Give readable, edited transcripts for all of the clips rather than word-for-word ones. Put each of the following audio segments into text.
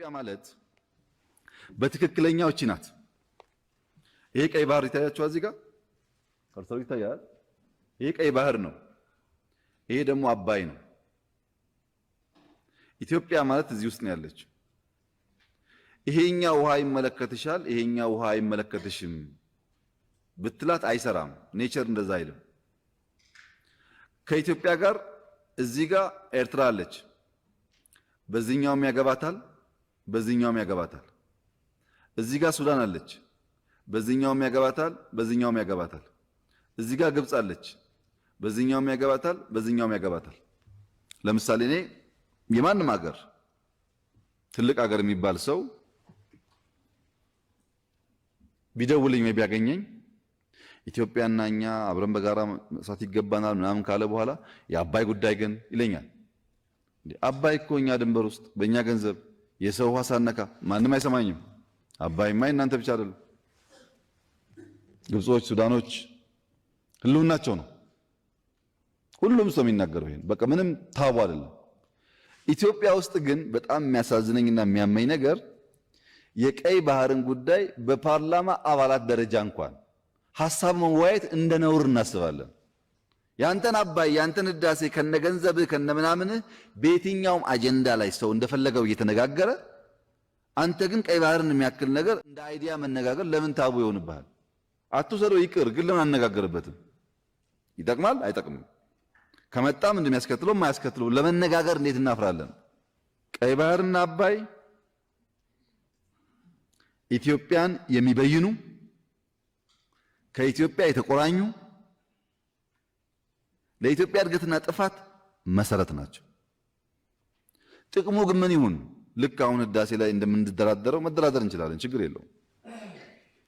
ኢትዮጵያ ማለት በትክክለኛው እቺ ናት። ይሄ ቀይ ባህር ይታያችኋል፣ እዚህ ጋር ከርሰው ይታያል። ይሄ ቀይ ባህር ነው። ይሄ ደግሞ አባይ ነው። ኢትዮጵያ ማለት እዚህ ውስጥ ነው ያለችው። ይሄኛው ውሃ ይመለከትሻል፣ ይሄኛው ውሃ አይመለከትሽም ብትላት አይሰራም። ኔቸር እንደዛ አይልም። ከኢትዮጵያ ጋር እዚህ ጋር ኤርትራ አለች። በዚህኛውም ያገባታል፣ በዚህኛውም ያገባታል። እዚህ ጋር ሱዳን አለች። በዚህኛውም ያገባታል፣ በዚህኛውም ያገባታል። እዚህ ጋር ግብጽ አለች። በዚህኛውም ያገባታል፣ በዚህኛውም ያገባታል። ለምሳሌ እኔ የማንም ሀገር ትልቅ ሀገር የሚባል ሰው ቢደውልኝ ወይ ቢያገኘኝ ኢትዮጵያና እኛ አብረን በጋራ መስራት ይገባናል ምናምን ካለ በኋላ የአባይ ጉዳይ ግን ይለኛል። አባይ እኮ እኛ ድንበር ውስጥ በእኛ ገንዘብ የሰው ውሃ ሳነካ ማንም አይሰማኝም። አባይማ እናንተ ብቻ አይደለም፣ ግብጾች፣ ሱዳኖች ህልውናቸው ነው። ሁሉም ሰው የሚናገረው ይሄን በቃ ምንም ታቡ አይደለም። ኢትዮጵያ ውስጥ ግን በጣም የሚያሳዝነኝና የሚያመኝ ነገር የቀይ ባህርን ጉዳይ በፓርላማ አባላት ደረጃ እንኳን ሐሳብ መወያየት እንደ ነውር እናስባለን። ያንተን አባይ ያንተን ህዳሴ ከነገንዘብህ ከነምናምንህ በየትኛውም አጀንዳ ላይ ሰው እንደፈለገው እየተነጋገረ አንተ ግን ቀይ ባህርን የሚያክል ነገር እንደ አይዲያ መነጋገር ለምን ታቡ ይሆንብሃል? አትውሰደው ይቅር፣ ግን ለምን አነጋገርበትም? ይጠቅማል አይጠቅምም? ከመጣም እንደሚያስከትለው ማያስከትለው ለመነጋገር እንዴት እናፍራለን? ቀይ ባህርና አባይ ኢትዮጵያን የሚበይኑ ከኢትዮጵያ የተቆራኙ ለኢትዮጵያ እድገትና ጥፋት መሰረት ናቸው። ጥቅሙ ግን ምን ይሁን? ልክ አሁን ህዳሴ ላይ እንደምንደራደረው መደራደር እንችላለን።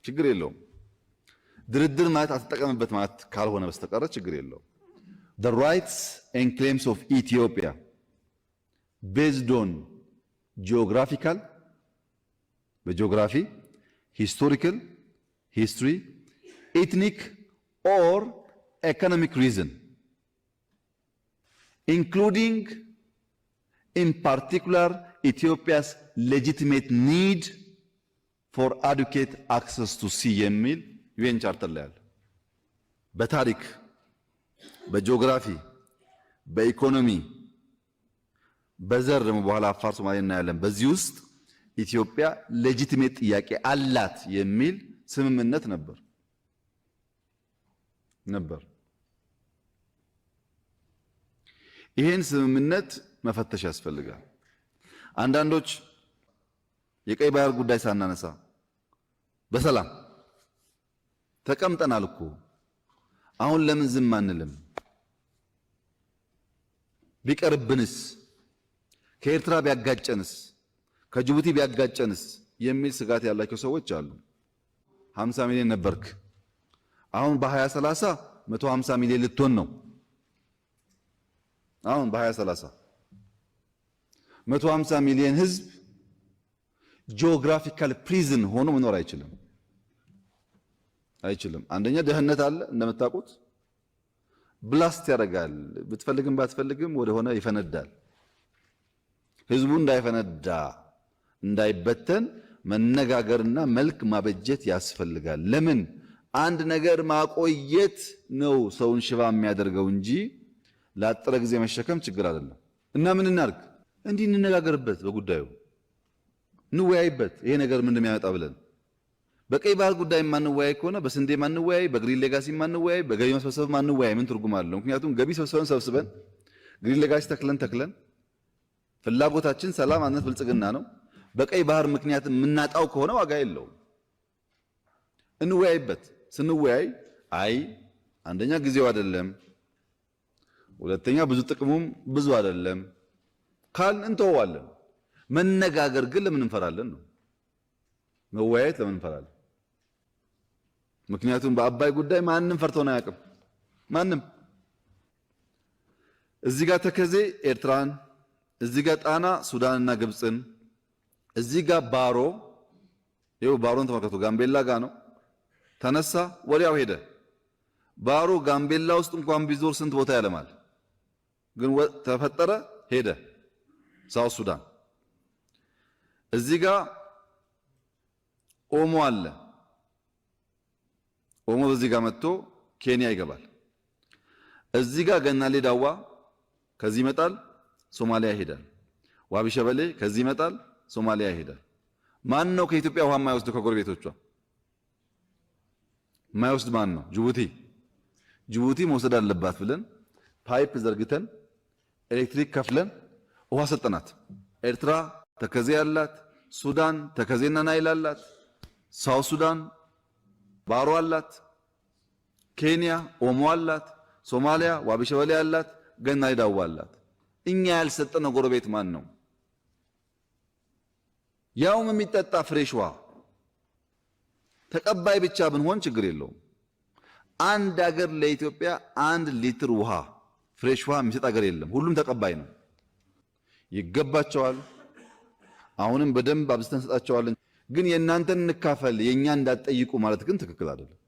ችግር የለውም። ድርድር ማለት አትጠቀምበት ማለት ካልሆነ በስተቀር ችግር የለውም። The rights and claims of Ethiopia based on geographical በጂኦግራፊ historical history ethnic or economic reason including in particular Ethiopia's legitimate need for adequate access to sea የሚል ዩኤን ቻርተር ላይ አለ። በታሪክ በጂኦግራፊ በኢኮኖሚ በዘር ደግሞ በኋላ አፋር ሶማሌ እናያለን። በዚህ ውስጥ ኢትዮጵያ ሌጂቲሜት ጥያቄ አላት የሚል ስምምነት ነበር። ይሄን ስምምነት መፈተሽ ያስፈልጋል። አንዳንዶች የቀይ ባህር ጉዳይ ሳናነሳ በሰላም ተቀምጠናል እኮ አሁን ለምን ዝም አንልም? ቢቀርብንስ? ከኤርትራ ቢያጋጨንስ? ከጅቡቲ ቢያጋጨንስ? የሚል ስጋት ያላቸው ሰዎች አሉ። 50 ሚሊዮን ነበርክ፣ አሁን በ2030 150 ሚሊዮን ልትሆን ነው። አሁን በ2030 150 ሚሊዮን ህዝብ ጂኦግራፊካል ፕሪዝን ሆኖ መኖር አይችልም። አንደኛ ድህነት አለ እንደምታውቁት፣ ብላስት ያደርጋል። ብትፈልግም ባትፈልግም ወደሆነ ይፈነዳል። ህዝቡ እንዳይፈነዳ እንዳይበተን መነጋገርና መልክ ማበጀት ያስፈልጋል። ለምን አንድ ነገር ማቆየት ነው ሰውን ሽባ የሚያደርገው እንጂ ላጠረ ጊዜ መሸከም ችግር አይደለም። እና ምን እናርግ? እንዲህ እንነጋገርበት፣ በጉዳዩ እንወያይበት። ይሄ ነገር ምን እንደሚያመጣ ብለን በቀይ ባህር ጉዳይ ማንወያይ ከሆነ በስንዴ ማንወያይ፣ በግሪን ሌጋሲ ማንወያይ፣ በገቢ መሰብሰብ ማንወያይ ምን ትርጉም አለው? ምክንያቱም ገቢ ሰብስበን ግሪን ሌጋሲ ተክለን ፍላጎታችን ሰላም፣ አንድነት፣ ብልጽግና ነው። በቀይ ባህር ምክንያት የምናጣው ከሆነ ዋጋ የለውም። እንወያይበት። ስንወያይ አይ አንደኛ ጊዜው አይደለም፣ ሁለተኛ ብዙ ጥቅሙም ብዙ አይደለም ካልን እንተዋለን። መነጋገር ግን ለምን እንፈራለን ነው። መወያየት ለምን እንፈራለን? ምክንያቱም በአባይ ጉዳይ ማንም ፈርቶን አያውቅም። ማንም እዚህ ጋር ተከዜ ኤርትራን፣ እዚህ ጋር ጣና ሱዳንና ግብፅን፣ እዚህ ጋር ባሮ ይኸው ባሮን ተመልከቱ። ጋምቤላ ጋር ነው ተነሳ፣ ወዲያው ሄደ። ባሮ ጋምቤላ ውስጥ እንኳን ቢዞር ስንት ቦታ ያለማል። ግን ተፈጠረ ሄደ። ሳውት ሱዳን እዚህ ጋር ኦሞ አለ። ኦሞ በዚህ ጋር መጥቶ ኬንያ ይገባል። እዚህ ጋር ገናሌ ዳዋ ከዚህ ይመጣል ሶማሊያ ይሄዳል። ዋቢ ሸበሌ ከዚህ ይመጣል ሶማሊያ ይሄዳል። ማን ነው ከኢትዮጵያ ውሃ የማይወስድ? ከጎረቤቶቿ የማይወስድ ማን ነው? ጅቡቲ። ጅቡቲ መውሰድ አለባት ብለን ፓይፕ ዘርግተን ኤሌክትሪክ ከፍለን ውሃ ሰጠናት። ኤርትራ ተከዜ አላት፣ ሱዳን ተከዜና ናይል አላት፣ ሳውት ሱዳን ባሮ አላት፣ ኬንያ ኦሞ አላት፣ ሶማሊያ ዋቢ ሸበሌ አላት፣ ገናሌ ዳዋ አላት። እኛ ያልሰጠነው ጎረቤት ማን ነው? ያውም የሚጠጣ ፍሬሽ ውሃ ተቀባይ ብቻ ብንሆን ችግር የለውም። አንድ ሀገር ለኢትዮጵያ 1 ሊትር ውሃ ፍሬሽ ውሃ የሚሰጥ ሀገር የለም። ሁሉም ተቀባይ ነው። ይገባቸዋል። አሁንም በደንብ አብዝተን እንሰጣቸዋለን። ግን የእናንተን እንካፈል የኛ እንዳትጠይቁ ማለት ግን ትክክል አይደለም።